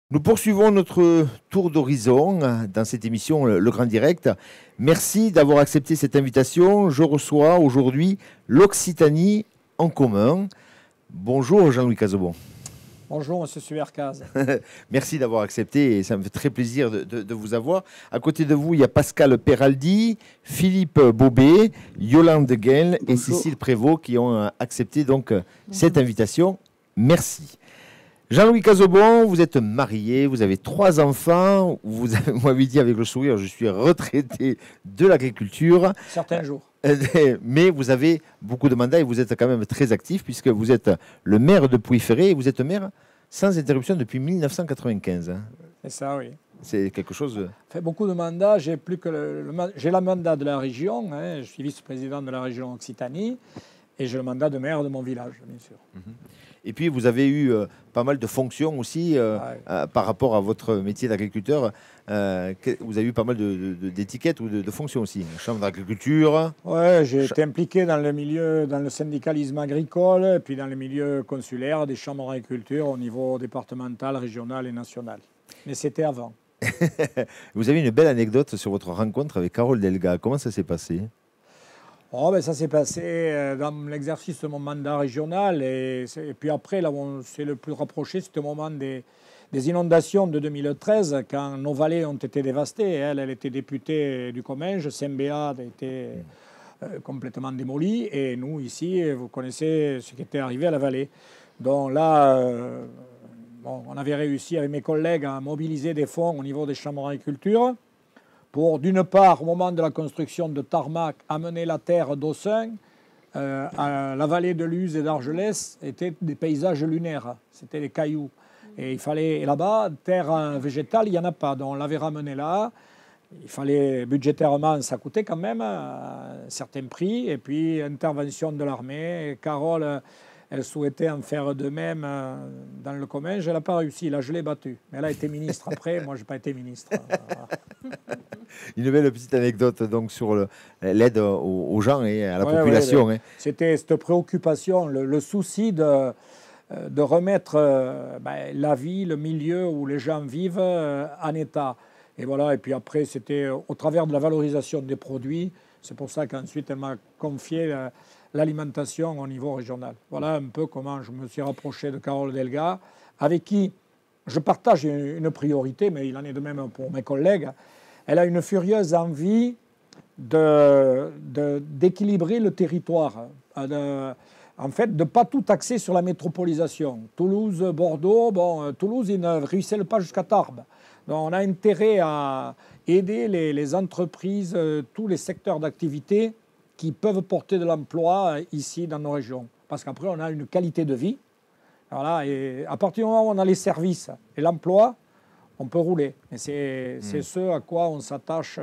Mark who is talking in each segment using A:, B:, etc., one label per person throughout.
A: Nous poursuivons notre tour d'horizon dans cette émission Le Grand Direct. Merci d'avoir accepté cette invitation. Je reçois aujourd'hui l'Occitanie en commun. Bonjour Jean-Louis Cazobon.
B: Bonjour Monsieur Subercaz.
A: Merci d'avoir accepté et ça me fait très plaisir de vous avoir. À côté de vous, il y a Pascal Peraldi, Philippe Bobet, Yolande Guel et Cécile Prévost qui ont accepté donc cette invitation. Merci. Jean-Louis Cazobon, vous êtes marié, vous avez 3 enfants, vous m'avez dit avec le sourire, je suis retraité de l'agriculture.
B: Certains jours.
A: Mais vous avez beaucoup de mandats et vous êtes quand même très actif puisque vous êtes le maire de Pouilly-Ferré et vous êtes maire sans interruption depuis 1995.
B: C'est ça, oui.
A: C'est quelque chose...
B: Fait beaucoup de mandats, j'ai plus que j'ai le mandat de la région, hein, je suis vice-président de la région Occitanie et j'ai le mandat de maire de mon village, bien sûr.
A: Et puis, vous avez eu pas mal de fonctions aussi par rapport à votre métier d'agriculteur. Vous avez eu pas mal d'étiquettes ou de fonctions aussi. Chambre d'agriculture.
B: Oui, j'ai été impliqué dans le syndicalisme agricole, et puis dans le milieu consulaire des chambres d'agriculture au niveau départemental, régional et national. Mais c'était avant.
A: Vous avez une belle anecdote sur votre rencontre avec Carole Delga. Comment ça s'est passé ?
B: Oh, ben ça s'est passé dans l'exercice de mon mandat régional et puis après, là où on s'est le plus rapproché, c'était au moment des inondations de 2013, quand nos vallées ont été dévastées. Elle était députée du Comminges, Saint-Béat a été complètement démoli et nous, ici, vous connaissez ce qui était arrivé à la vallée. Donc là, on avait réussi avec mes collègues à mobiliser des fonds au niveau des chambres d'agriculture pour, d'une part, au moment de la construction de tarmac, amener la terre d'Aussin à la vallée de Luz et d'Argelès, étaient des paysages lunaires, c'était des cailloux. Et il fallait, et là-bas, terre végétale, il n'y en a pas. Donc on l'avait ramené là. Il fallait, budgétairement, ça coûtait quand même un certain prix. Et puis, intervention de l'armée. Carole, elle souhaitait en faire de même dans le Comminges. Elle n'a pas réussi. Là, je l'ai battue. Mais elle a été ministre après. Moi, je n'ai pas été ministre.
A: Une belle petite anecdote donc sur l'aide aux gens et à la population.
B: Ouais. C'était cette préoccupation, le souci de remettre la vie, le milieu où les gens vivent en état. Et voilà. Et puis après, c'était au travers de la valorisation des produits. C'est pour ça qu'ensuite, elle m'a confié l'alimentation au niveau régional. Voilà un peu comment je me suis rapproché de Carole Delga, avec qui je partage une priorité, mais il en est de même pour mes collègues. Elle a une furieuse envie d'équilibrer le territoire, en fait, de ne pas tout axer sur la métropolisation. Toulouse, Bordeaux, Toulouse, il ne ruisselle pas jusqu'à Tarbes. Donc on a intérêt à aider les entreprises, tous les secteurs d'activité qui peuvent porter de l'emploi ici dans nos régions. Parce qu'après, on a une qualité de vie. Voilà, et à partir du moment où on a les services et l'emploi, on peut rouler. Et c'est ce à quoi on s'attache,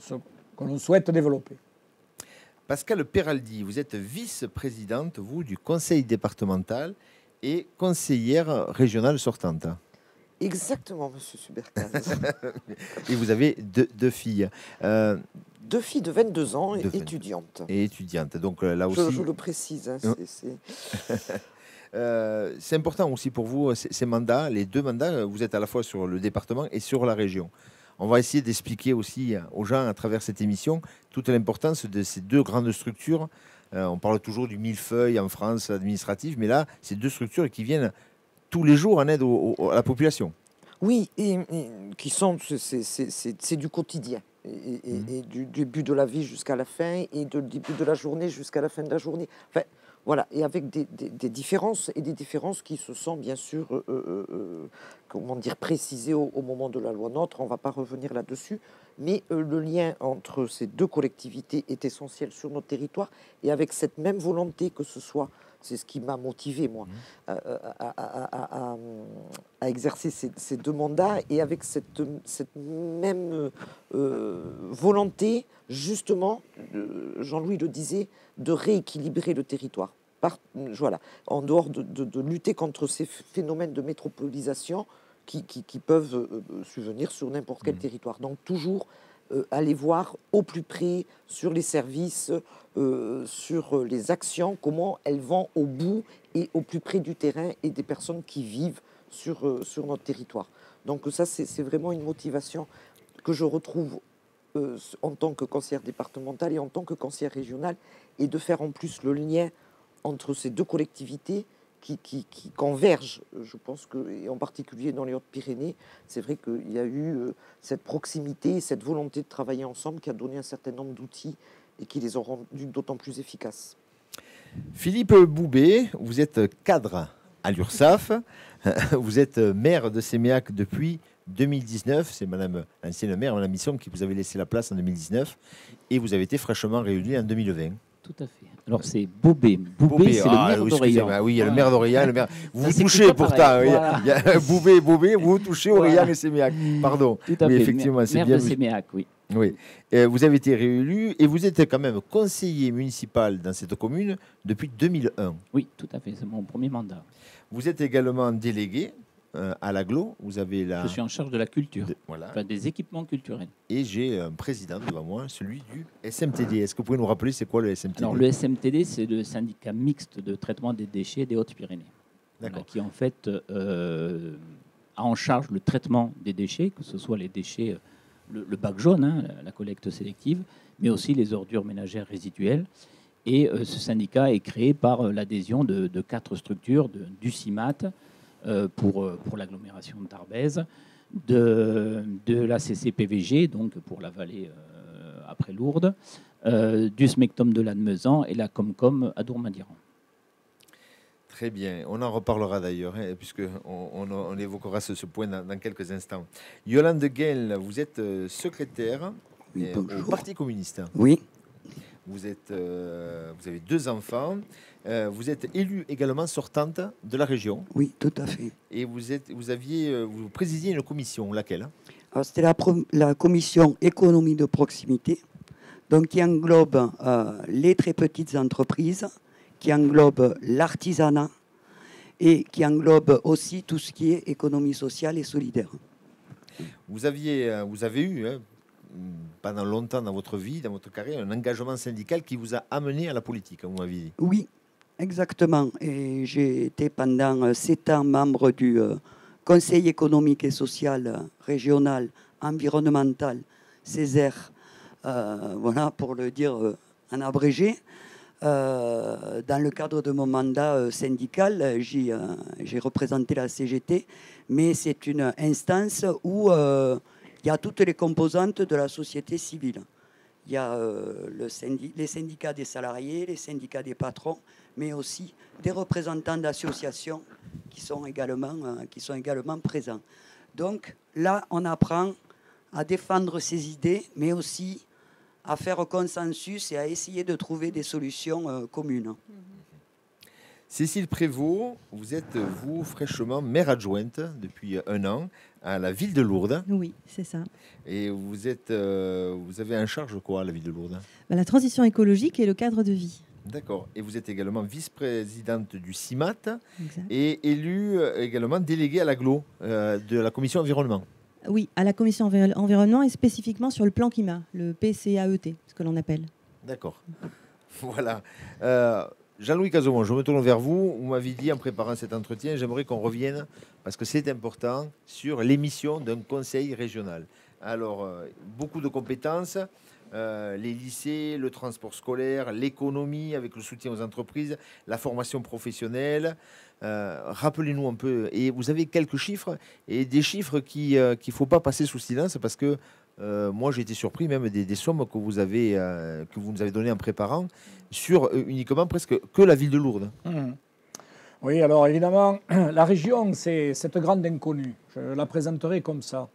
B: ce que l'on souhaite développer.
A: Pascal Peraldi, vous êtes vice-présidente, vous, du conseil départemental et conseillère régionale sortante.
C: Exactement, monsieur Subercaz.
A: Et vous avez deux filles.
C: 2 filles de 22 ans et étudiantes.
A: Et étudiantes. Donc là aussi...
C: Je le précise. Hein,
A: c'est important aussi pour vous, ces mandats, les 2 mandats, vous êtes à la fois sur le département et sur la région. On va essayer d'expliquer aussi aux gens à travers cette émission toute l'importance de ces 2 grandes structures. On parle toujours du millefeuille en France administrative, mais là, c'est 2 structures qui viennent tous les jours en aide à la population.
C: Oui, et qui sont, c'est du quotidien. Et du début de la vie jusqu'à la fin, et du début de la journée jusqu'à la fin de la journée. Enfin, voilà, et avec des différences, et des différences qui se sont bien sûr, comment dire, précisées au moment de la loi NOTRe. On ne va pas revenir là-dessus, mais le lien entre ces 2 collectivités est essentiel sur notre territoire, et avec cette même volonté que ce soit C'est ce qui m'a motivé, moi, à exercer ces deux mandats, et avec cette même volonté, justement, Jean-Louis le disait, de rééquilibrer le territoire. Voilà, en dehors de lutter contre ces phénomènes de métropolisation qui peuvent survenir sur n'importe quel territoire. Donc toujours aller voir au plus près sur les services, sur les actions, comment elles vont au bout et au plus près du terrain et des personnes qui vivent sur notre territoire. Donc ça, c'est vraiment une motivation que je retrouve en tant que conseillère départementale et en tant que conseillère régionale, et de faire en plus le lien entre ces deux collectivités qui convergent, je pense que, et en particulier dans les Hautes-Pyrénées, c'est vrai qu'il y a eu cette proximité, cette volonté de travailler ensemble qui a donné un certain nombre d'outils et qui les ont rendus d'autant plus efficaces.
A: Philippe Boubé, vous êtes cadre à l'URSSAF, vous êtes maire de Séméac depuis 2019, c'est Madame l'ancienne maire, Madame Misson, qui vous avait laissé la place en 2019, et vous avez été fraîchement réélu en 2020.
D: Tout à fait. Alors c'est Boubé. Boubé, c'est le maire d'Auréllan.
A: Oui, il y a le maire d'Auréllan. Vous vous touchez pourtant. Voilà. Il y a Boubé, vous touchez Auréllan et Séméac. Pardon.
D: Tout à fait.
A: Effectivement, c'est
D: maire
A: bien.
D: De Séméac, oui.
A: Oui. Vous avez été réélu et vous êtes quand même conseiller municipal dans cette commune depuis 2001.
D: Oui, tout à fait. C'est mon premier mandat.
A: Vous êtes également délégué à l'AGLO. Vous avez
D: Je suis en charge de la culture,
A: voilà.
D: Enfin, des équipements culturels.
A: Et j'ai un président devant moi, celui du SMTD. Est-ce que vous pouvez nous rappeler c'est quoi le SMTD?
D: Alors le SMTD, c'est le syndicat mixte de traitement des déchets des Hautes-Pyrénées. Voilà, qui en fait a en charge le traitement des déchets, que ce soit les déchets, le bac jaune, hein, la collecte sélective, mais aussi les ordures ménagères résiduelles. Et ce syndicat est créé par l'adhésion de 4 structures, du CIMAT, pour l'agglomération de Tarbes, de la CCPVG, donc pour la vallée après Lourdes, du SMECTOM de Lannemezan et la Comcom à Dourmadiran.
A: Très bien, on en reparlera d'ailleurs, hein, puisqu'on évoquera ce point dans quelques instants. Yolande Guel, vous êtes secrétaire au Parti communiste.
E: Oui.
A: Vous avez 2 enfants. Vous êtes élue également sortante de la région.
E: Oui, tout à fait.
A: Et vous présidiez une commission, laquelle?
E: Alors, c'était la commission économie de proximité, donc qui englobe les très petites entreprises, qui englobe l'artisanat et qui englobe aussi tout ce qui est économie sociale et solidaire.
A: Vous avez eu, hein, pendant longtemps dans votre vie, dans votre carrière, un engagement syndical qui vous a amené à la politique, vous m'avez dit.
E: Oui, exactement. Et j'ai été pendant 7 ans membre du Conseil économique et social régional environnemental, Césaire, voilà, pour le dire en abrégé. Dans le cadre de mon mandat syndical, j'ai représenté la CGT, mais c'est une instance où il y a toutes les composantes de la société civile. Il y a les syndicats des salariés, les syndicats des patrons, mais aussi des représentants d'associations qui sont également présents. Donc là, on apprend à défendre ses idées, mais aussi à faire consensus et à essayer de trouver des solutions communes.
A: Cécile Prévost, vous êtes, fraîchement maire adjointe depuis 1 an à la ville de Lourdes.
F: Oui, c'est ça.
A: Et vous avez en charge quoi à la ville de Lourdes?
F: La transition écologique et le cadre de vie.
A: D'accord. Et vous êtes également vice-présidente du CIMAT
F: Exact.
A: et élue également déléguée à l'AGLO de la commission environnement.
F: Oui, à la commission environnement et spécifiquement sur le plan climat, le PCAET, ce que l'on appelle.
A: D'accord. Voilà. Jean-Louis Cazomont, je me tourne vers vous. Vous m'avez dit en préparant cet entretien, j'aimerais qu'on revienne, parce que c'est important, sur l'émission d'un conseil régional. Alors, beaucoup de compétences, les lycées, le transport scolaire, l'économie avec le soutien aux entreprises, la formation professionnelle. Rappelez-nous un peu, et vous avez quelques chiffres, et des chiffres qu'il ne faut pas passer sous silence, parce que moi j'ai été surpris même des sommes que vous nous avez données en préparant sur uniquement presque que la ville de Lourdes.
B: Oui, alors évidemment, la région, c'est cette grande inconnue. Je la présenterai comme ça.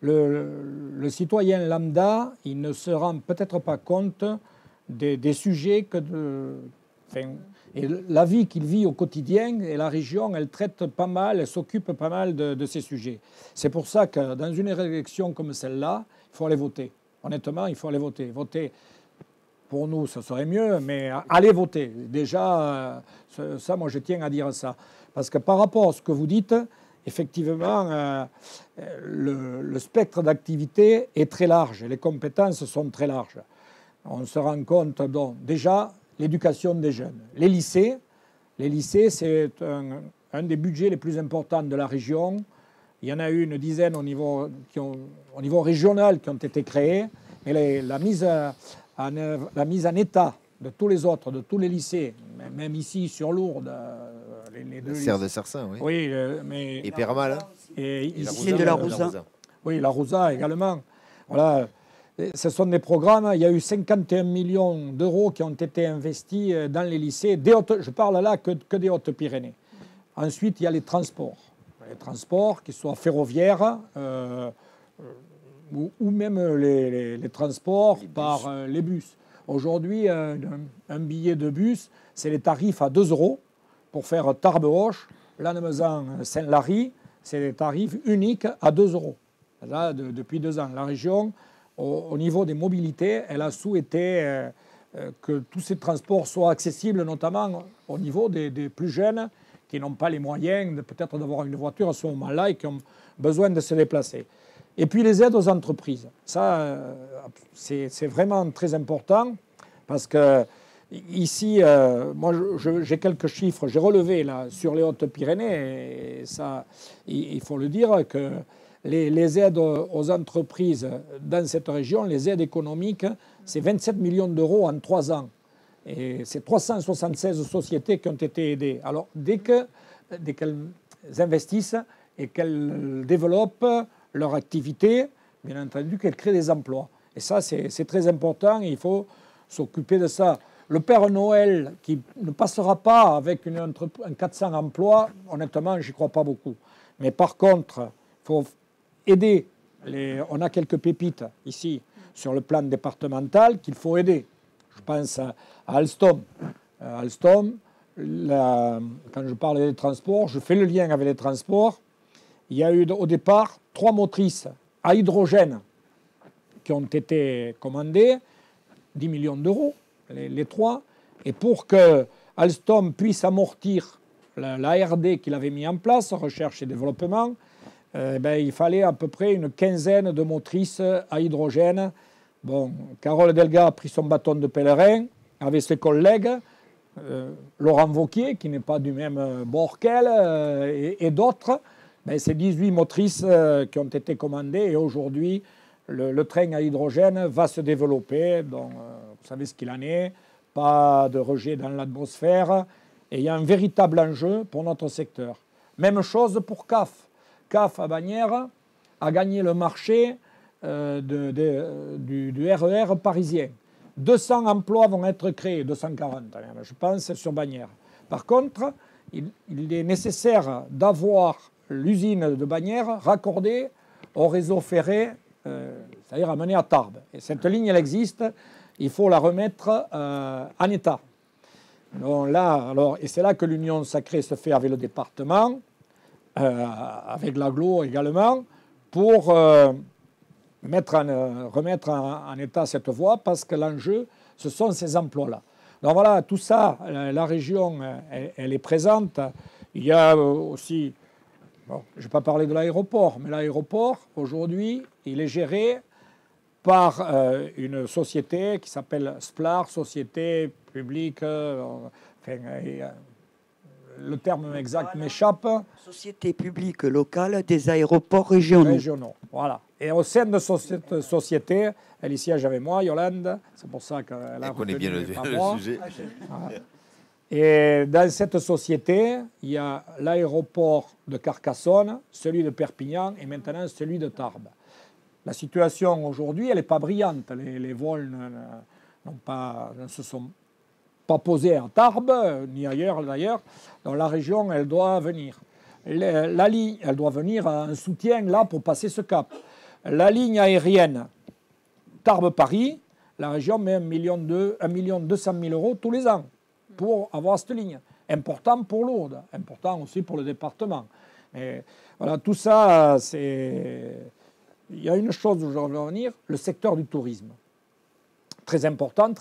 B: Le citoyen lambda, il ne se rend peut-être pas compte des sujets Enfin, et la vie qu'il vit au quotidien, et la région, elle traite pas mal, elle s'occupe pas mal de ces sujets. C'est pour ça que dans une élection comme celle-là, il faut aller voter. Honnêtement, il faut aller voter. Voter, pour nous, ce serait mieux, mais allez voter. Déjà, ça, moi, je tiens à dire ça. Parce que par rapport à ce que vous dites, effectivement, le spectre d'activité est très large, les compétences sont très larges. On se rend compte, donc, déjà, l'éducation des jeunes. Les lycées, c'est un des budgets les plus importants de la région. Il y en a eu une dizaine au niveau régional qui ont été créés. Mais la mise en état de tous les autres, de tous les lycées, même ici sur Lourdes, les deux
A: Serre de Sarcin, oui.
B: Oui, mais...
A: Et Péramal. Hein.
B: Et
E: ici de la Rouza.
B: Oui, la Rouza également. Voilà. Ce sont des programmes, il y a eu 51 millions d'euros qui ont été investis dans les lycées. Je parle là que des Hautes-Pyrénées. Ensuite, il y a les transports. Les transports, qu'ils soient ferroviaires ou même les transports par les bus. Aujourd'hui, un billet de bus, c'est les tarifs à 2 euros pour faire Tarbes-Auch, Lannemezan-Saint-Lary, c'est des tarifs uniques à 2 euros. Là, depuis 2 ans, la région, au niveau des mobilités, elle a souhaité que tous ces transports soient accessibles, notamment au niveau des plus jeunes qui n'ont pas les moyens peut-être d'avoir une voiture à ce moment-là et qui ont besoin de se déplacer. Et puis les aides aux entreprises. Ça, c'est vraiment très important parce que ici, moi j'ai quelques chiffres, j'ai relevé là sur les Hautes-Pyrénées, et ça, il faut le dire que les aides aux entreprises dans cette région, les aides économiques, c'est 27 millions d'euros en 3 ans. Et c'est 376 sociétés qui ont été aidées. Alors, dès qu'elles investissent et qu'elles développent leur activité, bien entendu qu'elles créent des emplois. Et ça, c'est très important et il faut s'occuper de ça. Le Père Noël qui ne passera pas avec un 400 emplois, honnêtement, j'y crois pas beaucoup. Mais par contre, il faut aider. On a quelques pépites ici sur le plan départemental qu'il faut aider. Je pense à Alstom. Alstom, quand je parle des transports, je fais le lien avec les transports. Il y a eu au départ 3 motrices à hydrogène qui ont été commandées, 10 millions d'euros, les 3. Et pour que Alstom puisse amortir la R&D qu'il avait mis en place, recherche et développement, il fallait à peu près une quinzaine de motrices à hydrogène. Bon, Carole Delga a pris son bâton de pèlerin avec ses collègues, Laurent Wauquiez, qui n'est pas du même bord qu'elle, et d'autres. C'est 18 motrices qui ont été commandées et aujourd'hui, le train à hydrogène va se développer. Donc, vous savez ce qu'il en est, pas de rejet dans l'atmosphère. Et il y a un véritable enjeu pour notre secteur. Même chose pour CAF. CAF à Bagnères a gagné le marché du RER parisien. 200 emplois vont être créés, 240 je pense, sur Bagnères. Par contre, il est nécessaire d'avoir l'usine de Bagnères raccordée au réseau ferré, c'est-à-dire amenée à Tarbes. Et cette ligne, elle existe, il faut la remettre en état. Donc là, et c'est là que l'union sacrée se fait avec le département, avec l'agglo également, pour remettre en état cette voie, parce que l'enjeu, ce sont ces emplois-là. Donc voilà, tout ça, la région, elle est présente. Il y a aussi, bon, je ne vais pas parler de l'aéroport, mais l'aéroport, aujourd'hui, il est géré par une société qui s'appelle SPLAR, Société Publique, le terme exact m'échappe.
E: Société publique locale des aéroports régionaux.
B: Voilà. Et au sein de cette société, elle y siège avec moi, Yolande, c'est pour ça qu'elle a
A: connaît bien le sujet.
B: Voilà. Et dans cette société, il y a l'aéroport de Carcassonne, celui de Perpignan et maintenant celui de Tarbes. La situation aujourd'hui, elle n'est pas brillante. Les vols ne se sont pas posés à Tarbes, ni ailleurs d'ailleurs. Donc la région, elle doit venir. La ligne, elle doit venir en soutien là pour passer ce cap. La ligne aérienne Tarbes-Paris, la région met 1 200 000 € tous les ans. pour avoir cette ligne. Important pour Lourdes, important aussi pour le département. Et voilà, tout ça, c'est... Il y a une chose où je veux revenir, le secteur du tourisme. Très important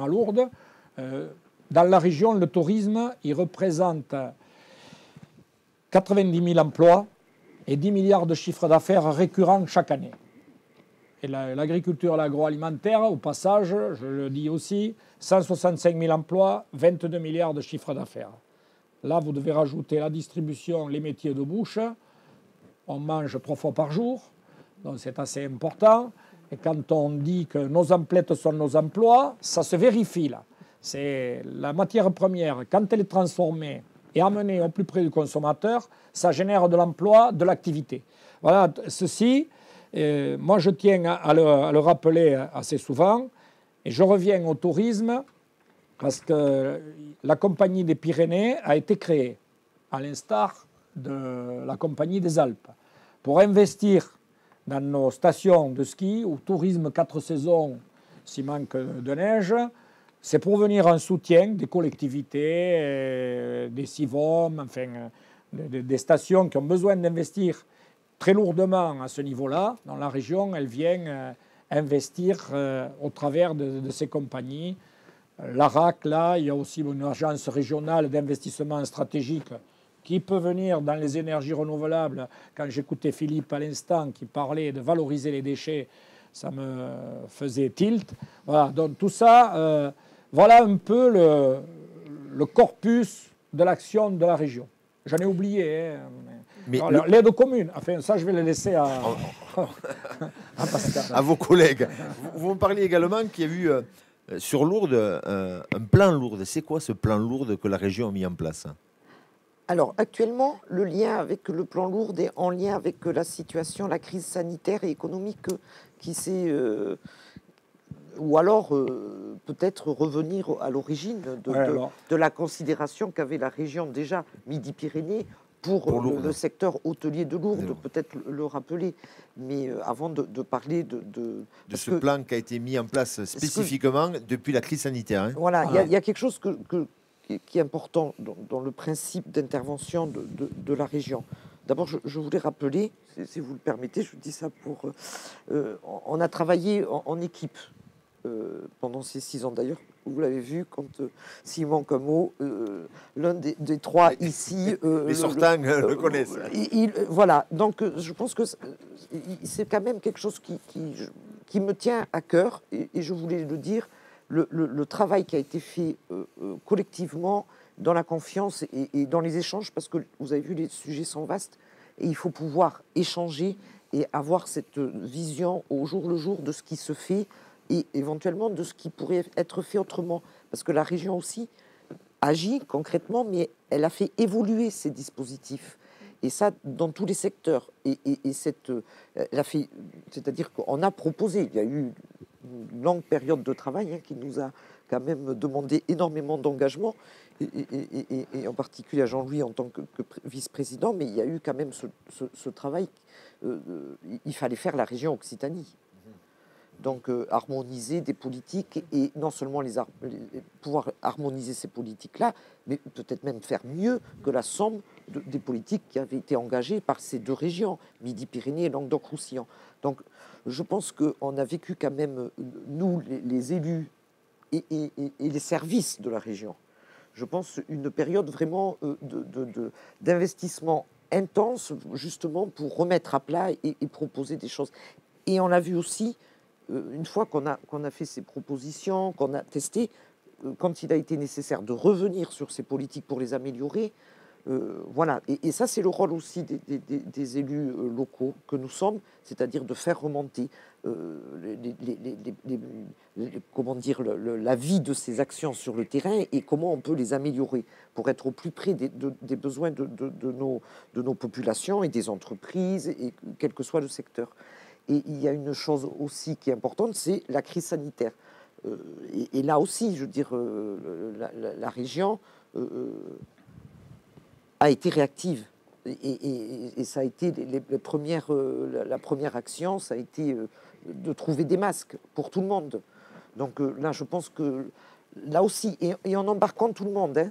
B: à Lourdes. Dans la région, le tourisme, il représente 90 000 emplois et 10 milliards de chiffre d'affaires récurrents chaque année. Et l'agriculture et l'agroalimentaire, au passage, je le dis aussi, 165 000 emplois, 22 milliards de chiffre d'affaires. Là, vous devez rajouter la distribution, les métiers de bouche. On mange 3 fois par jour, donc c'est assez important. Et quand on dit que nos emplettes sont nos emplois, ça se vérifie là. C'est la matière première, quand elle est transformée et amenée au plus près du consommateur, ça génère de l'emploi, de l'activité. Voilà, ceci, moi je tiens à le rappeler assez souvent. Et je reviens au tourisme parce que la Compagnie des Pyrénées a été créée, à l'instar de la Compagnie des Alpes, pour investir dans nos stations de ski, ou tourisme 4 saisons s'il manque de neige. C'est pour venir en soutien des collectivités, des CIVOM, enfin, des stations qui ont besoin d'investir très lourdement à ce niveau-là. Dans la région, elle vient investir au travers de ces compagnies. L'ARAC, là, il y a aussi une agence régionale d'investissement stratégique qui peut venir dans les énergies renouvelables. Quand j'écoutais Philippe à l'instant qui parlait de valoriser les déchets, ça me faisait tilt. Voilà, donc tout ça, voilà un peu le corpus de l'action de la région. J'en ai oublié. Hein, mais l'aide aux communes, enfin ça je vais le laisser à Pascal.
A: À vos collègues. Vous me parliez également qu'il y a eu sur Lourdes un plan Lourdes. C'est quoi ce plan Lourdes que la région a mis en place?
C: Alors, actuellement, le lien avec le plan Lourdes est en lien avec la situation, la crise sanitaire et économique qui s'est... ou alors, peut-être revenir à l'origine de la considération qu'avait la région déjà Midi-Pyrénées pour le secteur hôtelier de Lourdes, peut-être le rappeler. Mais avant de parler de
A: ce plan qui a été mis en place spécifiquement depuis la crise sanitaire. Hein.
C: Voilà, il y a quelque chose qui est important dans le principe d'intervention de la région. D'abord, je voulais rappeler, si vous le permettez, je vous dis ça pour... on a travaillé en équipe pendant ces 6 ans. D'ailleurs, vous l'avez vu, quand Simon Comeau, l'un des 3 ici...
A: les sortants le connaissent.
C: Voilà, donc je pense que c'est quand même quelque chose qui me tient à cœur, et je voulais le dire. Le travail qui a été fait collectivement dans la confiance et dans les échanges, parce que vous avez vu, les sujets sont vastes et il faut pouvoir échanger et avoir cette vision au jour le jour de ce qui se fait et éventuellement de ce qui pourrait être fait autrement. Parce que la région aussi agit concrètement, mais elle a fait évoluer ses dispositifs. Et ça, dans tous les secteurs. Elle a fait, c'est-à-dire qu'on a proposé, il y a eu une longue période de travail qui nous a quand même demandé énormément d'engagement, et en particulier à Jean-Louis en tant que vice-président, mais il y a eu quand même ce travail. Il fallait faire la région Occitanie. Donc harmoniser des politiques, et non seulement pouvoir harmoniser ces politiques-là, mais peut-être même faire mieux que la somme des politiques qui avaient été engagées par ces 2 régions, Midi-Pyrénées et Languedoc-Roussillon. Donc je pense qu'on a vécu quand même, nous, les élus et les services de la région, je pense une période vraiment d'investissement intense, justement pour remettre à plat et proposer des choses. Et on a vu aussi, une fois qu'on a fait ces propositions, qu'on a testé, quand il a été nécessaire de revenir sur ces politiques pour les améliorer, voilà. Et ça, c'est le rôle aussi des élus locaux que nous sommes, c'est-à-dire de faire remonter comment dire, la vie de ces actions sur le terrain et comment on peut les améliorer pour être au plus près des besoins de nos populations et des entreprises, et quel que soit le secteur. Et il y a une chose aussi qui est importante, c'est la crise sanitaire. Et là aussi, je veux dire, la région a été réactive. Et ça a été la première action, ça a été de trouver des masques pour tout le monde. Donc là, je pense que là aussi, et en embarquant tout le monde, hein.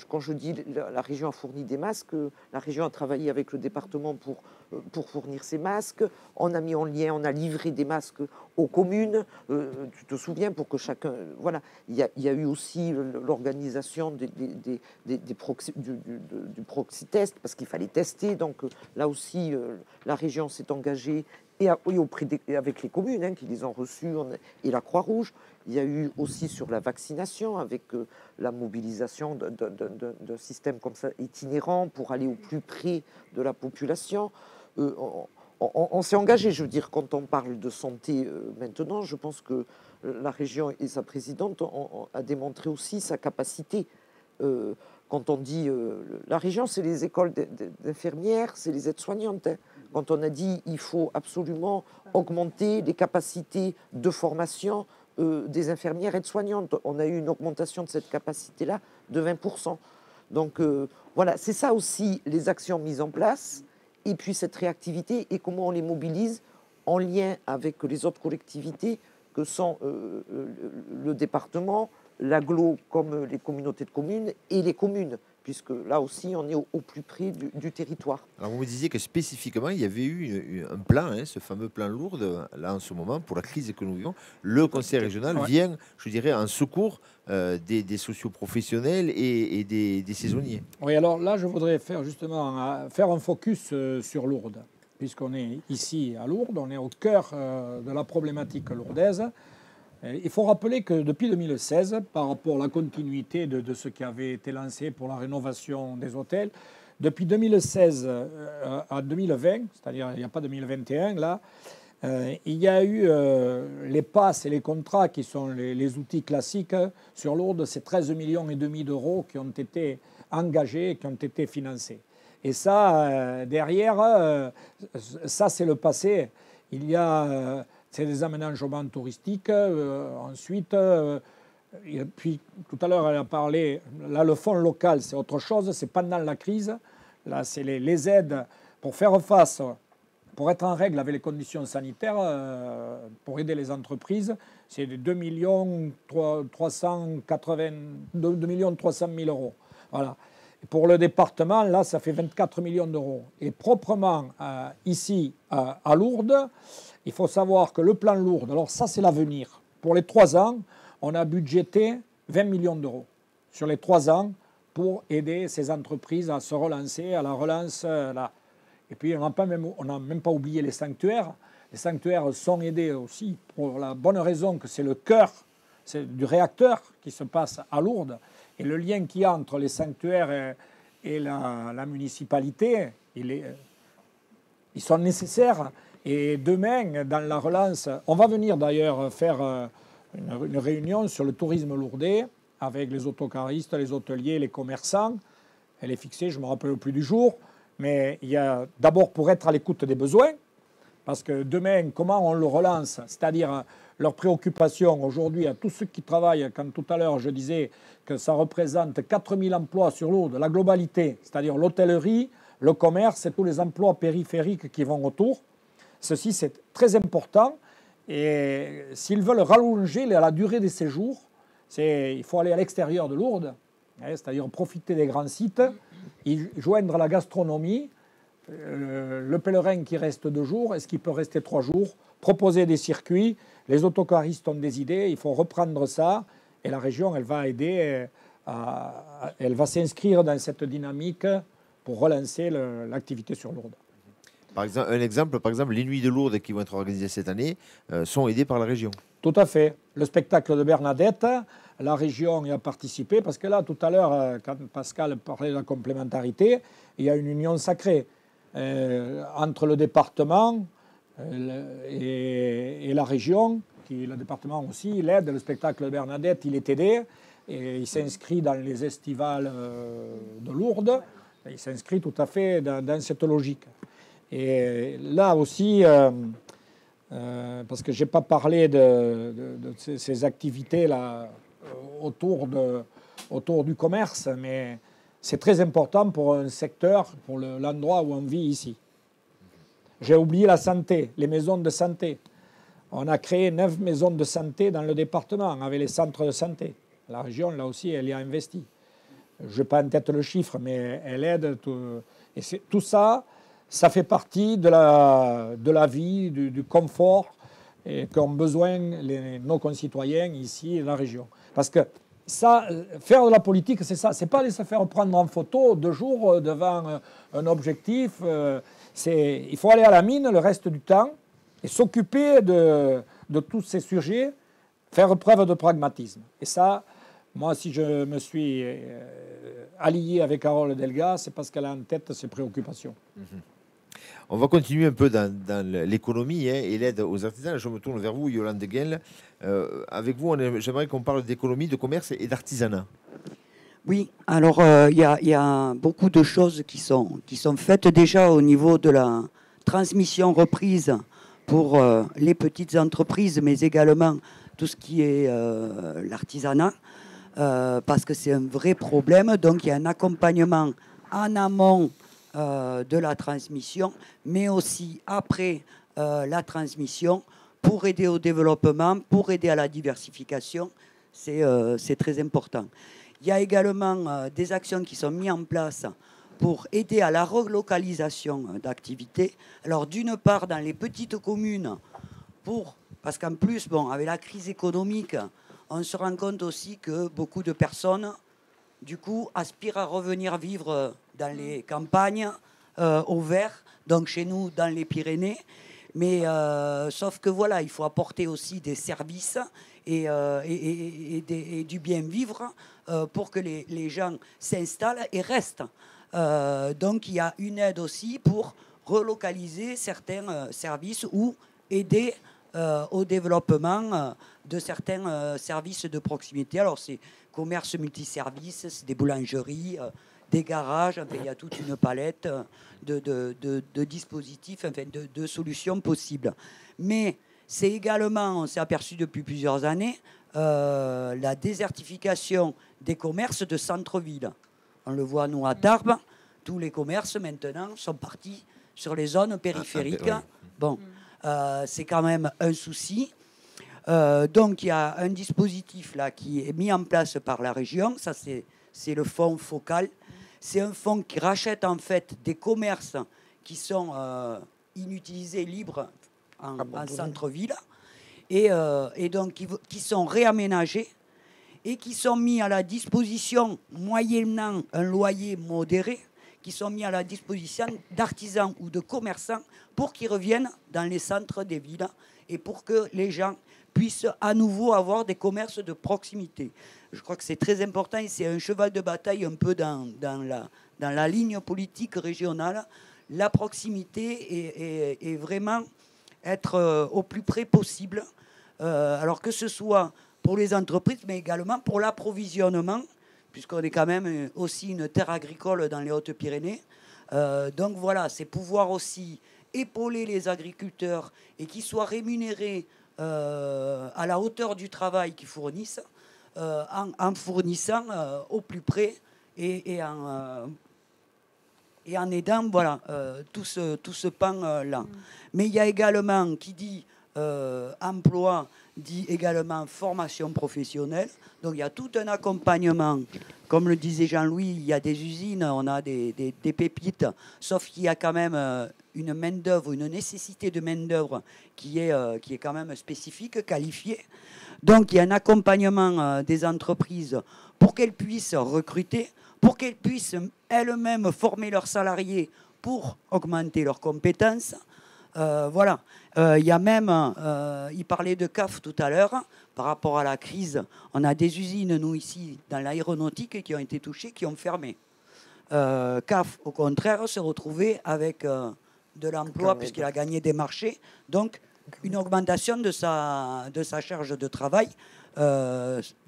C: Quand je dis la région a fourni des masques, la région a travaillé avec le département pour fournir ces masques. On a mis en lien, on a livré des masques aux communes. Tu te souviens, pour que chacun... Voilà, il y a eu aussi l'organisation du proxy test, parce qu'il fallait tester. Donc là aussi, la région s'est engagée et avec les communes, hein, qui les ont reçus, et la Croix-Rouge. Il y a eu aussi sur la vaccination, avec la mobilisation d'un système comme ça itinérant pour aller au plus près de la population. On s'est engagé, je veux dire, quand on parle de santé maintenant, je pense que la région et sa présidente a démontré aussi sa capacité. Quand on dit la région, c'est les écoles d'infirmières, c'est les aides-soignantes. Hein. Quand on a dit il faut absolument augmenter les capacités de formation des infirmières aides-soignantes, on a eu une augmentation de cette capacité-là de 20%. Donc voilà, c'est ça aussi les actions mises en place, et puis cette réactivité et comment on les mobilise en lien avec les autres collectivités que sont le département, l'agglo comme les communautés de communes et les communes, puisque là aussi on est au plus près du territoire.
A: Alors vous me disiez que spécifiquement il y avait eu un plan, hein, ce fameux plan Lourdes, là en ce moment, pour la crise que nous vivons. Le conseil régional vient, je dirais, en secours des socioprofessionnels et des saisonniers.
B: Oui, alors là je voudrais faire un focus sur Lourdes, puisqu'on est ici à Lourdes, on est au cœur de la problématique lourdaise. Il faut rappeler que depuis 2016, par rapport à la continuité de ce qui avait été lancé pour la rénovation des hôtels, depuis 2016 à 2020, c'est-à-dire il n'y a pas 2021 là, il y a eu les passes et les contrats qui sont les outils classiques sur Lourdes, c'est 13,5 millions d'euros qui ont été engagés, qui ont été financés. Et ça, derrière, ça c'est le passé. Il y a... c'est des aménagements touristiques. Ensuite, et puis tout à l'heure, elle a parlé, là, le fonds local, c'est autre chose, c'est pendant la crise. Là, c'est les aides pour faire face, pour être en règle avec les conditions sanitaires, pour aider les entreprises. C'est 2 300 000 euros. Voilà. Et pour le département, là, ça fait 24 millions d'euros. Et proprement, ici, à Lourdes, il faut savoir que le plan Lourdes, alors ça c'est l'avenir. Pour les 3 ans, on a budgété 20 millions d'euros sur les 3 ans pour aider ces entreprises à se relancer, à la relance là. Et puis on n'a même pas oublié les sanctuaires. Les sanctuaires sont aidés aussi pour la bonne raison que c'est le cœur du réacteur qui se passe à Lourdes. Et le lien qu'il y a entre les sanctuaires et la municipalité, ils sont nécessaires. Et demain, dans la relance, on va venir d'ailleurs faire une réunion sur le tourisme lourdais avec les autocaristes, les hôteliers, les commerçants. Elle est fixée, je ne me rappelle plus du jour, mais il y a d'abord pour être à l'écoute des besoins, parce que demain, comment on le relance, c'est-à-dire leurs préoccupations aujourd'hui à tous ceux qui travaillent, quand tout à l'heure je disais que ça représente 4000 emplois sur Lourdes, la globalité, c'est-à-dire l'hôtellerie, le commerce et tous les emplois périphériques qui vont autour. Ceci, c'est très important. Et s'ils veulent rallonger la durée des séjours, il faut aller à l'extérieur de Lourdes, hein, c'est-à-dire profiter des grands sites, y joindre la gastronomie, le pèlerin qui reste 2 jours, est-ce qu'il peut rester 3 jours, proposer des circuits. Les autocaristes ont des idées, il faut reprendre ça. Et la région, elle va aider, elle va s'inscrire dans cette dynamique pour relancer l'activité sur Lourdes.
A: Par exemple, les Nuits de Lourdes qui vont être organisées cette année sont aidées par la région.
B: Tout à fait. Le spectacle de Bernadette, la région y a participé, parce que là, tout à l'heure, quand Pascal parlait de la complémentarité, il y a une union sacrée entre le département et la région, le département aussi l'aide. Le spectacle de Bernadette, il est aidé, et il s'inscrit dans les estivales de Lourdes. Il s'inscrit tout à fait dans cette logique. Et là aussi, parce que je n'ai pas parlé de ces activités-là autour du commerce, mais c'est très important pour un secteur, pour l'endroit où on vit ici. J'ai oublié la santé, les maisons de santé. On a créé 9 maisons de santé dans le département, avec les centres de santé. La région, là aussi, elle y a investi. Je n'ai pas en tête le chiffre, mais elle aide. Et tout ça, ça fait partie de la vie, du confort qu'ont besoin nos concitoyens ici et la région. Parce que ça, faire de la politique, c'est ça. C'est pas se faire prendre en photo 2 jours devant un objectif. Il faut aller à la mine le reste du temps et s'occuper de tous ces sujets, faire preuve de pragmatisme. Et ça, moi, si je me suis allié avec Carole Delga, c'est parce qu'elle a en tête ces préoccupations.
A: On va continuer un peu dans l'économie et l'aide aux artisans. Je me tourne vers vous, Yolande Guel. Avec vous, j'aimerais qu'on parle d'économie, de commerce et d'artisanat.
E: Oui, alors il y a beaucoup de choses qui sont faites déjà au niveau de la transmission reprise pour les petites entreprises, mais également tout ce qui est l'artisanat, parce que c'est un vrai problème. Donc il y a un accompagnement en amont de la transmission, mais aussi après la transmission, pour aider au développement, pour aider à la diversification. C'est très important. Il y a également des actions qui sont mises en place pour aider à la relocalisation d'activités. Alors d'une part dans les petites communes, parce qu'en plus, avec la crise économique, on se rend compte aussi que beaucoup de personnes, du coup, aspirent à revenir vivre dans les campagnes, au vert, donc chez nous, dans les Pyrénées. Mais sauf que voilà, il faut apporter aussi des services et du bien vivre pour que les gens s'installent et restent. Donc il y a une aide aussi pour relocaliser certains services ou aider au développement de certains services de proximité. Alors c'est commerce multiservice, c'est des boulangeries, des garages, enfin, il y a toute une palette de dispositifs, enfin, de solutions possibles. Mais c'est également, on s'est aperçu depuis plusieurs années, la désertification des commerces de centre-ville. On le voit, nous, à Tarbes, tous les commerces, maintenant, sont partis sur les zones périphériques. Bon, c'est quand même un souci. Donc, il y a un dispositif là qui est mis en place par la région. Ça, c'est le fonds focal. C'est un fonds qui rachète, en fait, des commerces qui sont inutilisés, libres, en centre-ville, et donc qui sont réaménagés et qui sont mis à la disposition, moyennant un loyer modéré, qui sont mis à la disposition d'artisans ou de commerçants pour qu'ils reviennent dans les centres des villes et pour que les gens puissent à nouveau avoir des commerces de proximité. Je crois que c'est très important et c'est un cheval de bataille un peu dans la ligne politique régionale. La proximité est vraiment être au plus près possible, alors que ce soit pour les entreprises, mais également pour l'approvisionnement, puisqu'on est quand même aussi une terre agricole dans les Hautes-Pyrénées. Donc voilà, c'est pouvoir aussi épauler les agriculteurs et qu'ils soient rémunérés à la hauteur du travail qu'ils fournissent, en fournissant au plus près et en aidant voilà, tout ce pan-là. Mais il y a également, qui dit emploi, dit également formation professionnelle. Donc il y a tout un accompagnement. Comme le disait Jean-Louis, il y a des usines, on a des pépites, sauf qu'il y a quand même une main-d'œuvre, une nécessité de main-d'œuvre qui est quand même spécifique, qualifiée. Donc il y a un accompagnement des entreprises pour qu'elles puissent recruter, pour qu'elles puissent elles-mêmes former leurs salariés pour augmenter leurs compétences. Voilà. Il y a même, il parlait de CAF tout à l'heure, par rapport à la crise. On a des usines, nous, ici, dans l'aéronautique, qui ont été touchées, qui ont fermé. CAF, au contraire, se retrouvait avec de l'emploi, puisqu'il a gagné des marchés. Donc, une augmentation de sa charge de travail,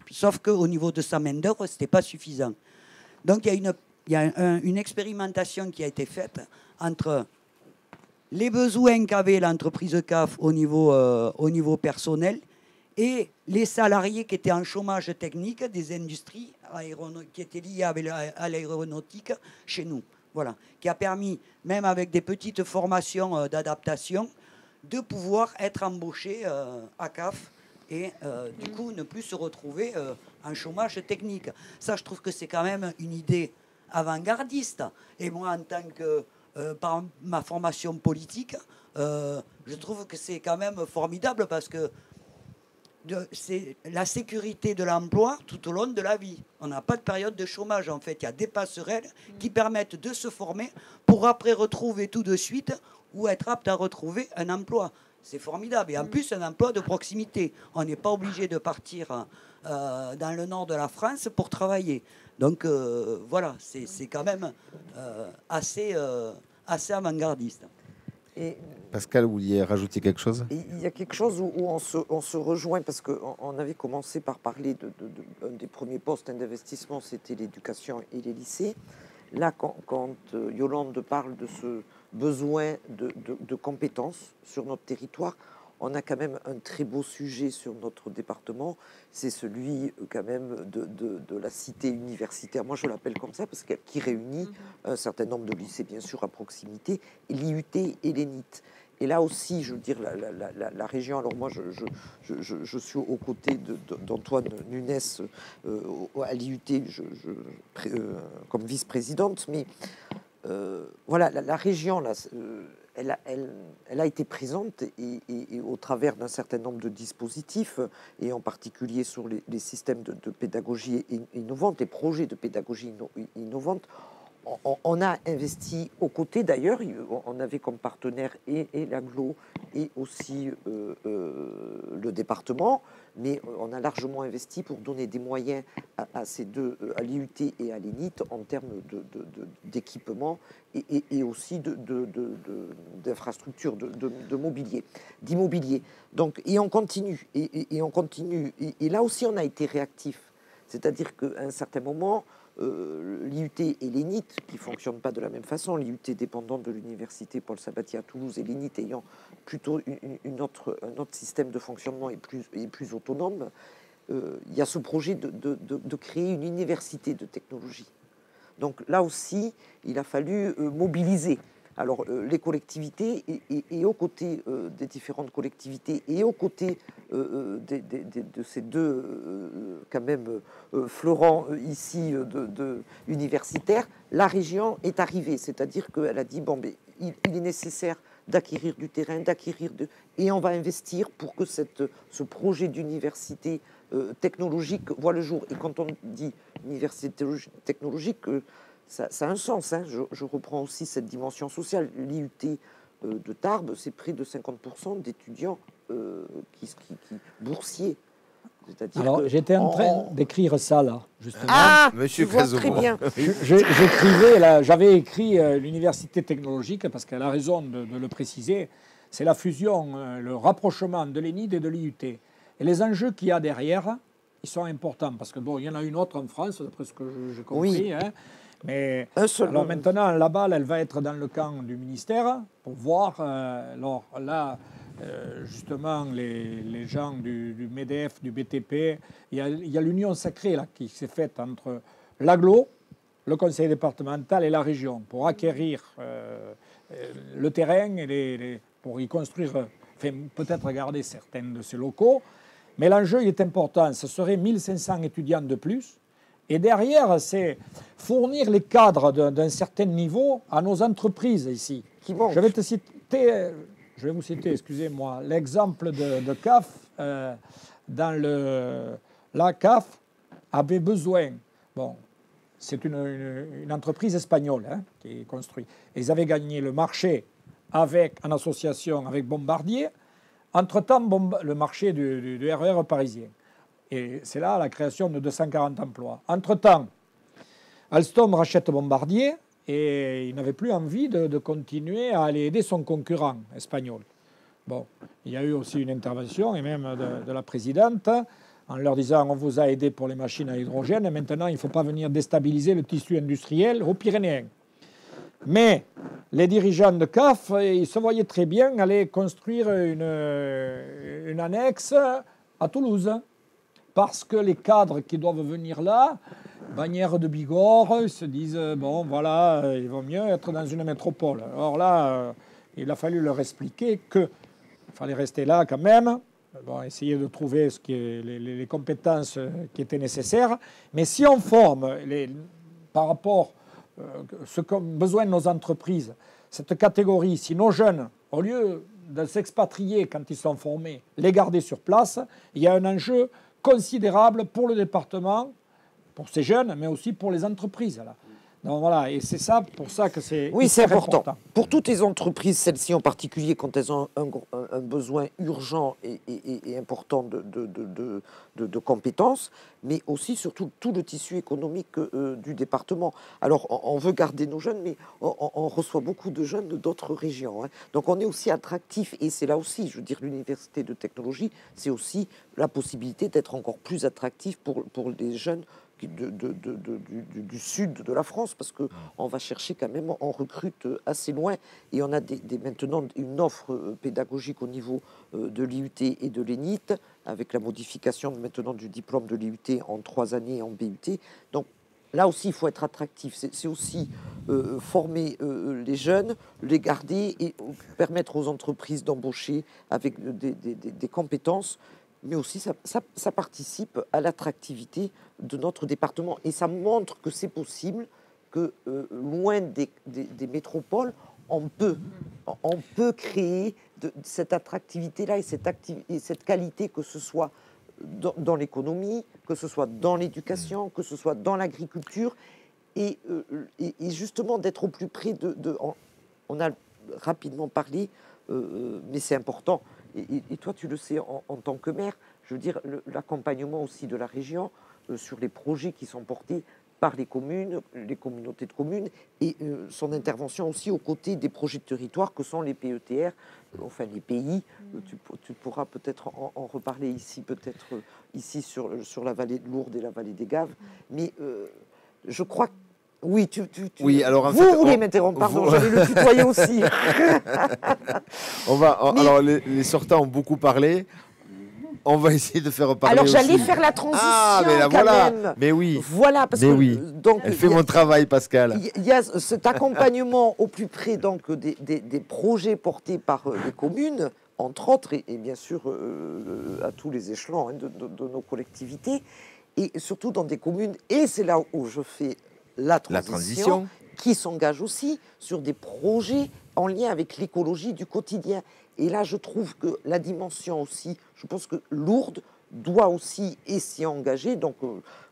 E: sauf qu'au niveau de sa main-d'œuvre, ce n'était pas suffisant. Donc, il y a une expérimentation qui a été faite entre les besoins qu'avait l'entreprise CAF au niveau personnel et les salariés qui étaient en chômage technique des industries qui étaient liées à l'aéronautique chez nous. Voilà. Qui a permis, même avec des petites formations d'adaptation, de pouvoir être embauchés à CAF et du coup ne plus se retrouver en chômage technique. Ça, je trouve que c'est quand même une idée avant-gardiste. Et moi, en tant que, par ma formation politique, je trouve que c'est quand même formidable parce que c'est la sécurité de l'emploi tout au long de la vie. On n'a pas de période de chômage, en fait. Il y a des passerelles qui permettent de se former pour après retrouver tout de suite ou être apte à retrouver un emploi. C'est formidable. Et en plus, un emploi de proximité. On n'est pas obligé de partir dans le nord de la France pour travailler. Donc, voilà, c'est quand même assez avant-gardiste.
C: Et
A: Pascal, vous vouliez rajouter quelque chose?
C: il y a quelque chose où on se rejoint, parce qu'on avait commencé par parler un des premiers postes d'investissement, c'était l'éducation et les lycées. Là, quand Yolande parle de ce besoin de compétences sur notre territoire, on a quand même un très beau sujet sur notre département, c'est celui quand même de la cité universitaire. Moi, je l'appelle comme ça parce qui réunit un certain nombre de lycées, bien sûr, à proximité, l'IUT et l'ENIT. Et là aussi, je veux dire, la région, alors moi, je suis aux côtés d'Antoine Nunes à l'IUT comme vice-présidente, mais voilà, la région, là, elle a été présente et au travers d'un certain nombre de dispositifs, et en particulier sur les systèmes de pédagogie innovante, les projets de pédagogie innovante. On a investi aux côtés, d'ailleurs, on avait comme partenaire et l'Aglo et aussi le département, mais on a largement investi pour donner des moyens à ces deux, à l'IUT et à l'ENIT, en termes d'équipement et aussi d'infrastructures, de mobilier, d'immobilier. Donc, et on continue, et on continue. Et là aussi, on a été réactif. C'est-à-dire qu'à un certain moment, l'IUT et l'ENIT, qui ne fonctionnent pas de la même façon, l'IUT dépendant de l'université Paul Sabatier à Toulouse et l'ENIT ayant plutôt un autre système de fonctionnement et plus autonome, il y a ce projet de créer une université de technologie. Donc là aussi, il a fallu mobiliser. Alors les collectivités et aux côtés des différentes collectivités et aux côtés de ces deux quand même fleurons ici universitaires, la région est arrivée, c'est-à-dire qu'elle a dit bon, mais il est nécessaire d'acquérir du terrain, et on va investir pour que ce projet d'université technologique voit le jour. Et quand on dit université technologique, ça a un sens, hein. Je reprends aussi cette dimension sociale. L'IUT de Tarbes, c'est près de 50% d'étudiants boursiers.
B: Alors, j'étais en train d'écrire ça, là, justement.
C: Ah,
A: Monsieur
C: tu vois
A: Cazobo.
C: très bien.
B: J'avais écrit l'université technologique, parce qu'elle a raison de le préciser. C'est la fusion, le rapprochement de l'ENID et de l'IUT. Et les enjeux qu'il y a derrière, ils sont importants, parce que bon, il y en a une autre en France, d'après ce que j'ai compris.
C: Oui.
B: Hein. Mais alors maintenant, la balle, elle va être dans le camp du ministère pour voir. Alors là, justement, les gens du MEDEF, du BTP, il y a l'union sacrée là, qui s'est faite entre l'AGLO, le conseil départemental et la région pour acquérir le terrain et pour y construire, enfin, peut-être garder certains de ces locaux. Mais l'enjeu, il est important. Ce serait 1500 étudiants de plus. Et derrière, c'est fournir les cadres d'un certain niveau à nos entreprises ici. Je vais vous citer, excusez-moi, l'exemple de CAF. La CAF avait besoin, bon, c'est une entreprise espagnole qui est construite. Ils avaient gagné le marché en association avec Bombardier. Entre-temps, le marché du RER parisien. Et c'est là la création de 240 emplois. Entre-temps, Alstom rachète Bombardier et il n'avait plus envie de continuer à aller aider son concurrent espagnol. Bon, il y a eu aussi une intervention, et même de la présidente, en leur disant on vous a aidé pour les machines à hydrogène, et maintenant il ne faut pas venir déstabiliser le tissu industriel aux Pyrénéens. Mais les dirigeants de CAF, ils se voyaient très bien aller construire une annexe à Toulouse. Parce que les cadres qui doivent venir là, Bagnères de Bigorre, ils se disent bon voilà, il vaut mieux être dans une métropole. Alors là, il a fallu leur expliquer que fallait rester là quand même. Bon, essayer de trouver les compétences qui étaient nécessaires. Mais si on forme par rapport à ce qu'ont besoin de nos entreprises, cette catégorie, si nos jeunes, au lieu de s'expatrier quand ils sont formés, les garder sur place, il y a un enjeu considérable pour le département, pour ces jeunes, mais aussi pour les entreprises. Là. Donc voilà, et c'est ça pour ça que c'est
C: important. Pour toutes les entreprises, celles-ci en particulier, quand elles ont un besoin urgent et important de compétences, mais aussi surtout tout le tissu économique du département. Alors on veut garder nos jeunes, mais on reçoit beaucoup de jeunes d'autres régions. Hein. Donc on est aussi attractif, et c'est là aussi, je veux dire, l'université de technologie, c'est aussi la possibilité d'être encore plus attractif pour les jeunes du sud de la France, parce qu'on va chercher quand même, on recrute assez loin, et on a maintenant une offre pédagogique au niveau de l'IUT et de l'ENIT, avec la modification maintenant du diplôme de l'IUT en 3 années en BUT. Donc là aussi, il faut être attractif. C'est aussi former les jeunes, les garder et permettre aux entreprises d'embaucher avec des compétences. Mais aussi, ça participe à l'attractivité de notre département. Et ça montre que c'est possible, que loin des métropoles, on peut créer cette attractivité-là et cette qualité, que ce soit dans l'économie, que ce soit dans l'éducation, que ce soit dans l'agriculture. Et justement, d'être au plus près on a rapidement parlé, mais c'est important. Et toi, tu le sais en tant que maire, je veux dire, l'accompagnement aussi de la région sur les projets qui sont portés par les communes, les communautés de communes, et son intervention aussi aux côtés des projets de territoire que sont les PETR, enfin les pays. Tu pourras peut-être en reparler ici, peut-être ici sur la vallée de Lourdes et la vallée des Gaves. Mais je crois que oui,
A: oui, alors
C: vous voulez m'interrompre, pardon, j'allais le tutoyer aussi.
A: Alors, les sortants ont beaucoup parlé. On va essayer de faire parler.
C: Alors, j'allais faire la transition.
A: Ah, mais là, voilà.
C: Même.
A: Mais oui.
C: Voilà, parce
A: mais
C: que
A: oui.
C: Donc,
A: elle fait mon travail, Pascal.
C: Il y a cet accompagnement au plus près donc des projets portés par les communes, entre autres, et bien sûr à tous les échelons de nos collectivités, et surtout dans des communes. Et c'est là où je fais la transition. Qui s'engage aussi sur des projets en lien avec l'écologie du quotidien. Et là, je trouve que la dimension aussi, je pense que Lourdes doit aussi s'y engager. Donc,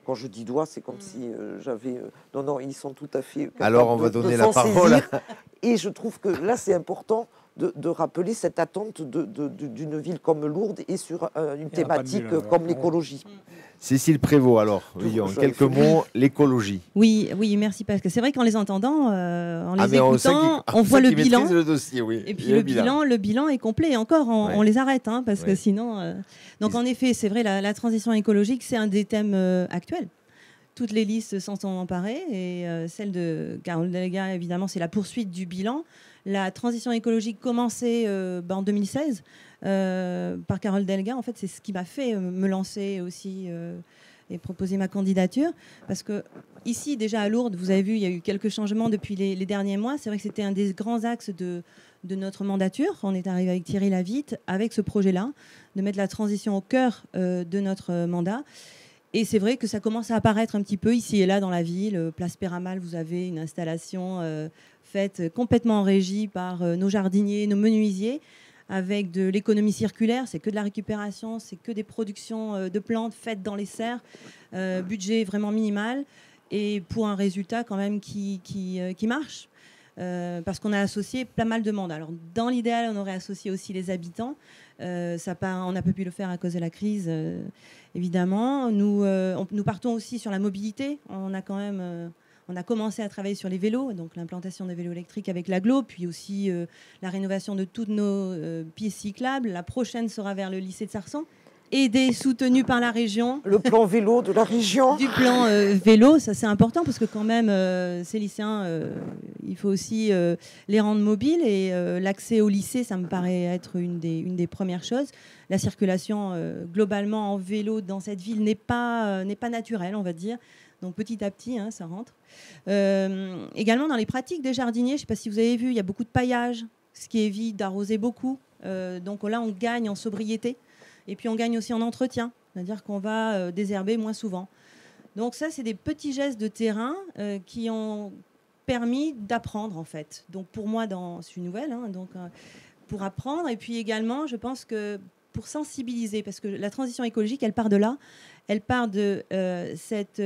C: quand je dis doit, c'est comme si j'avais... Non, ils sont tout à fait...
A: Alors, on va donner la parole.
C: Et je trouve que là, c'est important de rappeler cette attente d'une ville comme Lourdes et sur une thématique comme l'écologie.
A: Cécile Prévost, alors, en quelques mots, l'écologie.
F: Oui, merci Pascal. C'est vrai qu'en les entendant, en les écoutant, on voit le bilan.
A: Le dossier, oui.
F: Et puis le bilan est complet. Et encore, on les arrête, parce que sinon... Donc en effet, c'est vrai, la transition écologique, c'est un des thèmes actuels. Toutes les listes s'en sont emparées. Et celle de Carole Delga, évidemment, c'est la poursuite du bilan. La transition écologique commençait en 2016 par Carole Delga. En fait, c'est ce qui m'a fait me lancer aussi et proposer ma candidature. Parce que ici, déjà à Lourdes, vous avez vu, il y a eu quelques changements depuis les derniers mois. C'est vrai que c'était un des grands axes de notre mandature. On est arrivé avec Thierry Lavitte avec ce projet-là, de mettre la transition au cœur de notre mandat. Et c'est vrai que ça commence à apparaître un petit peu ici et là dans la ville. Place Péramal, vous avez une installation faite complètement en régie par nos jardiniers, nos menuisiers, avec de l'économie circulaire. C'est que de la récupération, c'est que des productions de plantes faites dans les serres. Budget vraiment minimal et pour un résultat quand même qui marche. Parce qu'on a associé pas mal de monde. Alors, dans l'idéal, on aurait associé aussi les habitants. On n'a pas pu le faire à cause de la crise, évidemment. Nous partons aussi sur la mobilité. On a commencé à travailler sur les vélos, donc l'implantation des vélos électriques avec l'agglo, puis aussi la rénovation de toutes nos pistes cyclables. La prochaine sera vers le lycée de Sarsan. Aidé, soutenu par la région.
C: Le plan vélo de la région.
F: Du plan vélo, ça c'est important parce que quand même, ces lycéens, il faut aussi les rendre mobiles et l'accès au lycée, ça me paraît être une des premières choses. La circulation globalement en vélo dans cette ville n'est pas naturelle, on va dire. Donc petit à petit, ça rentre. Également dans les pratiques des jardiniers, je ne sais pas si vous avez vu, il y a beaucoup de paillage, ce qui évite d'arroser beaucoup. Donc là, on gagne en sobriété. Et puis, on gagne aussi en entretien. C'est-à-dire qu'on va désherber moins souvent. Donc ça, c'est des petits gestes de terrain qui ont permis d'apprendre, en fait. Donc pour moi, je suis nouvelle, hein, donc pour apprendre. Et puis également, je pense que pour sensibiliser, parce que la transition écologique, elle part de là. Elle part de cette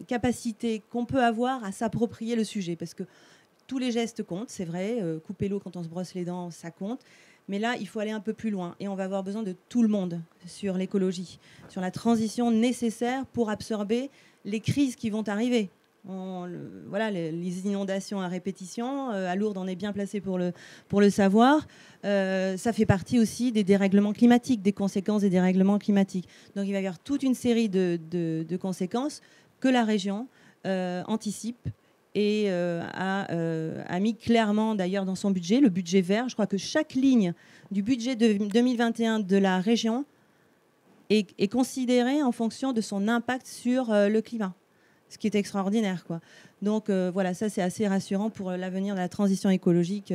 F: capacité qu'on peut avoir à s'approprier le sujet. Parce que tous les gestes comptent, c'est vrai. Couper l'eau quand on se brosse les dents, ça compte. Mais là, il faut aller un peu plus loin. Et on va avoir besoin de tout le monde sur l'écologie, sur la transition nécessaire pour absorber les crises qui vont arriver. Voilà, les inondations à répétition. À Lourdes, on est bien placé pour le savoir. Ça fait partie aussi des dérèglements climatiques, des conséquences des dérèglements climatiques. Donc il va y avoir toute une série de conséquences que la région anticipe et a mis clairement d'ailleurs dans son budget, le budget vert. Je crois que chaque ligne du budget de 2021 de la région est considérée en fonction de son impact sur le climat, ce qui est extraordinaire, quoi. Donc voilà, ça c'est assez rassurant pour l'avenir de la transition écologique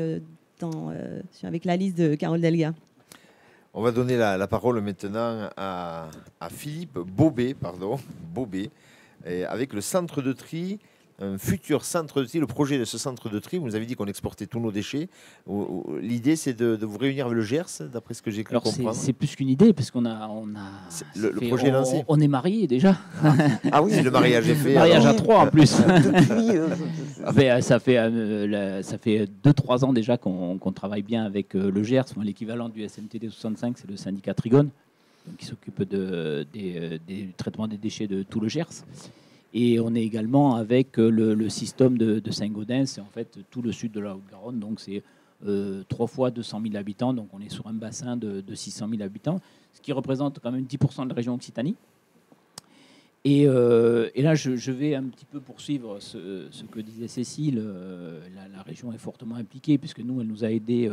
F: avec la liste de Carole Delga.
A: On va donner la parole maintenant à Philippe Bobet, avec le centre de tri. Un futur centre de tri, le projet de ce centre de tri, vous nous avez dit qu'on exportait tous nos déchets. L'idée, c'est de vous réunir avec le Gers, d'après ce que j'ai cru comprendre.
D: C'est plus qu'une idée, parce qu'on a
A: le projet est lancé.
D: On est mariés déjà.
A: Ah oui, le mariage est fait.
D: Le mariage à 3 en plus. Ça fait 2-3 ans déjà qu'on travaille bien avec le Gers. L'équivalent du SMTD 65, c'est le syndicat Trigone, qui s'occupe des traitements des déchets de tout le Gers. Et on est également avec le système de Saint-Gaudens, c'est en fait tout le sud de la Haute-Garonne, donc c'est 3 fois 200 000 habitants, donc on est sur un bassin de 600 000 habitants, ce qui représente quand même 10% de la région Occitanie. Et là, je vais un petit peu poursuivre ce que disait Cécile. La région est fortement impliquée, puisque nous, elle nous a aidés.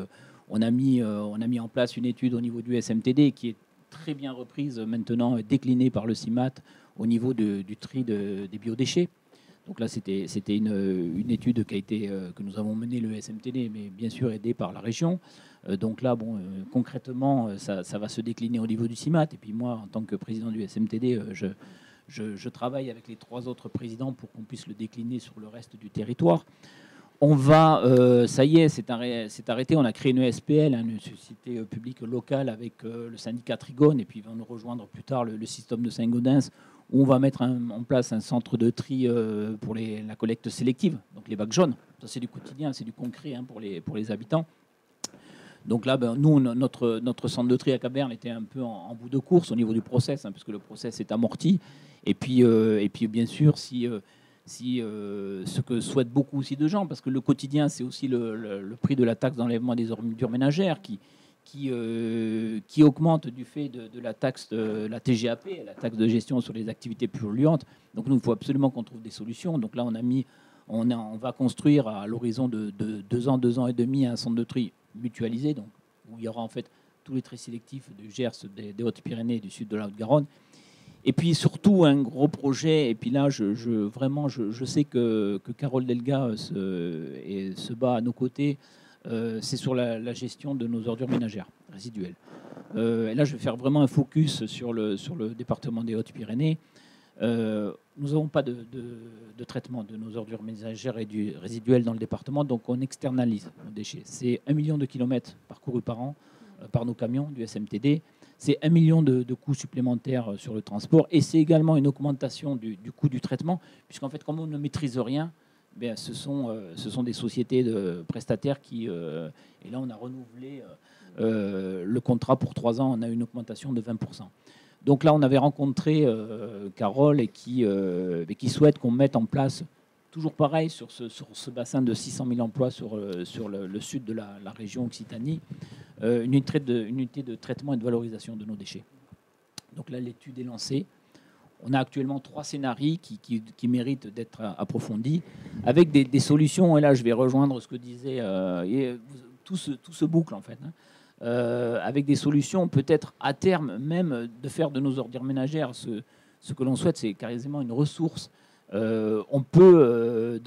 D: On a mis en place une étude au niveau du SMTD qui est très bien reprise maintenant, déclinée par le CIMAT, au niveau du tri des biodéchets. Donc là, c'était une étude que nous avons menée, le SMTD, mais bien sûr aidée par la région. Donc là, concrètement, ça va se décliner au niveau du CIMAT. Et puis moi, en tant que président du SMTD, je travaille avec les 3 autres présidents pour qu'on puisse le décliner sur le reste du territoire. On va, ça y est, c'est arrêté. On a créé une SPL, une société publique locale avec le syndicat Trigone, et puis il va nous rejoindre plus tard le système de Saint-Gaudens, où on va mettre en place un centre de tri pour la collecte sélective, donc les bacs jaunes. Ça, c'est du quotidien, c'est du concret pour les habitants. Donc là, nous, notre centre de tri à Caberne était un peu en bout de course au niveau du process, puisque le process est amorti. Et puis bien sûr, ce que souhaitent beaucoup aussi de gens, parce que le quotidien, c'est aussi le prix de la taxe d'enlèvement des ordures ménagères qui augmente du fait de la taxe, la TGAP, la taxe de gestion sur les activités polluantes. Donc nous, il faut absolument qu'on trouve des solutions. Donc là, on va construire à l'horizon de 2 ans et demi un centre de tri mutualisé, donc où il y aura en fait tous les tri sélectifs du Gers, des Hautes-Pyrénées et du sud de la Haute-Garonne. Et puis surtout un gros projet, et puis là je sais que Carole Delga se bat à nos côtés, c'est sur la gestion de nos ordures ménagères résiduelles. Et là je vais faire vraiment un focus sur le département des Hautes-Pyrénées. Nous n'avons pas de traitement de nos ordures ménagères résiduelles dans le département, donc on externalise nos déchets. C'est 1 million de kilomètres parcourus par an par nos camions du SMTD. C'est 1 million de coûts supplémentaires sur le transport, et c'est également une augmentation du coût du traitement, puisqu'en fait, comme on ne maîtrise rien, ce sont des sociétés de prestataires qui... et là, on a renouvelé le contrat pour 3 ans, on a une augmentation de 20%. Donc là, on avait rencontré Carole et qui souhaite qu'on mette en place, toujours pareil, sur ce bassin de 600 000 emplois sur le sud de la région Occitanie, une unité de traitement et de valorisation de nos déchets. Donc là, l'étude est lancée. On a actuellement 3 scénarios qui méritent d'être approfondis, avec des solutions, et là, je vais rejoindre ce que disait... tout se boucle, en fait, avec des solutions, peut-être à terme même, de faire de nos ordures ménagères ce que l'on souhaite, c'est quasiment une ressource. On peut,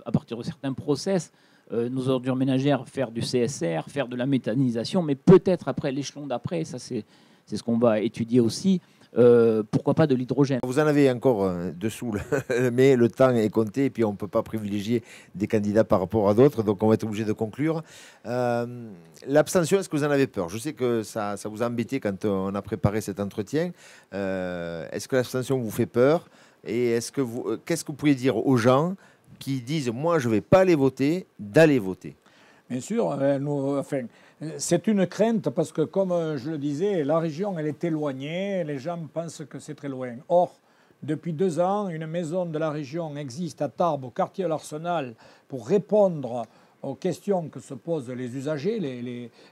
D: à partir de certains process, nos ordures ménagères, faire du CSR, faire de la méthanisation, mais peut-être après, l'échelon d'après, ça c'est ce qu'on va étudier aussi, pourquoi pas de l'hydrogène.
A: Vous en avez encore dessous, mais le temps est compté et puis on ne peut pas privilégier des candidats par rapport à d'autres, donc on va être obligé de conclure. L'abstention, est-ce que vous en avez peur? Je sais que ça vous a embêté quand on a préparé cet entretien. Est-ce que l'abstention vous fait peur? Et qu'est-ce que vous pouvez dire aux gens qui disent « moi, je ne vais pas aller voter », d'aller voter?
B: Bien sûr, c'est une crainte parce que, comme je le disais, la région, elle est éloignée, les gens pensent que c'est très loin. Or, depuis 2 ans, une maison de la région existe à Tarbes, au quartier de l'Arsenal, pour répondre aux questions que se posent les usagers.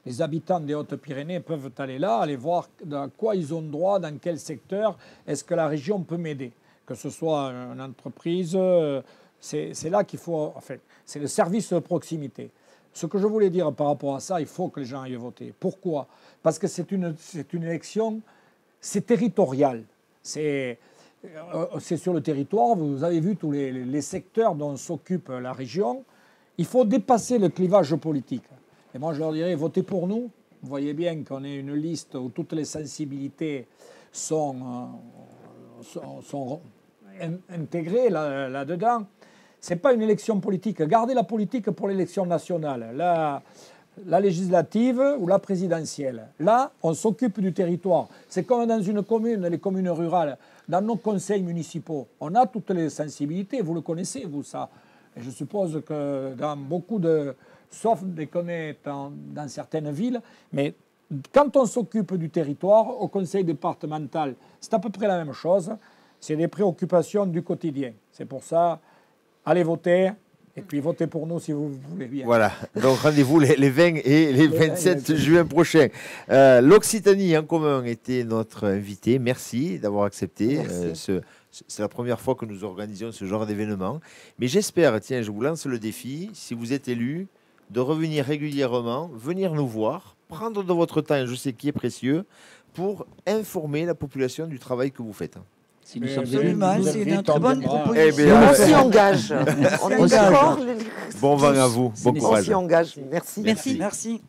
B: Les habitants des Hautes-Pyrénées peuvent aller là, aller voir dans quoi ils ont droit, dans quel secteur, est-ce que la région peut m'aider. Que ce soit une entreprise, c'est là qu'il faut... c'est le service de proximité. Ce que je voulais dire par rapport à ça, il faut que les gens aillent voter. Pourquoi? Parce que c'est une élection, c'est territorial. C'est sur le territoire, vous avez vu tous les secteurs dont s'occupe la région. Il faut dépasser le clivage politique. Et moi, je leur dirais, votez pour nous. Vous voyez bien qu'on est une liste où toutes les sensibilités sont intégrées là-dedans. Ce n'est pas une élection politique. Gardez la politique pour l'élection nationale, la législative ou la présidentielle. Là, on s'occupe du territoire. C'est comme dans une commune, les communes rurales, dans nos conseils municipaux. On a toutes les sensibilités, vous le connaissez, vous, ça. Et je suppose que dans beaucoup de... sauf dès qu'on est dans certaines villes, mais quand on s'occupe du territoire, au conseil départemental, c'est à peu près la même chose. C'est des préoccupations du quotidien. C'est pour ça... Allez voter, et puis votez pour nous si vous voulez bien.
A: Voilà, donc rendez-vous les 20 et les 27 juin prochains. L'Occitanie en commun était notre invité. Merci d'avoir accepté. C'est la première fois que nous organisions ce genre d'événement. Mais j'espère, tiens, je vous lance le défi, si vous êtes élu, de revenir régulièrement, venir nous voir, prendre de votre temps, je sais qui est précieux, pour informer la population du travail que vous faites.
E: Si nous sommes absolument, c'est une très bonne proposition.
C: Eh bien, on s'y engage. On
A: engage. Bon vent à vous, bon courage.
C: On s'y engage. Merci.
E: Merci.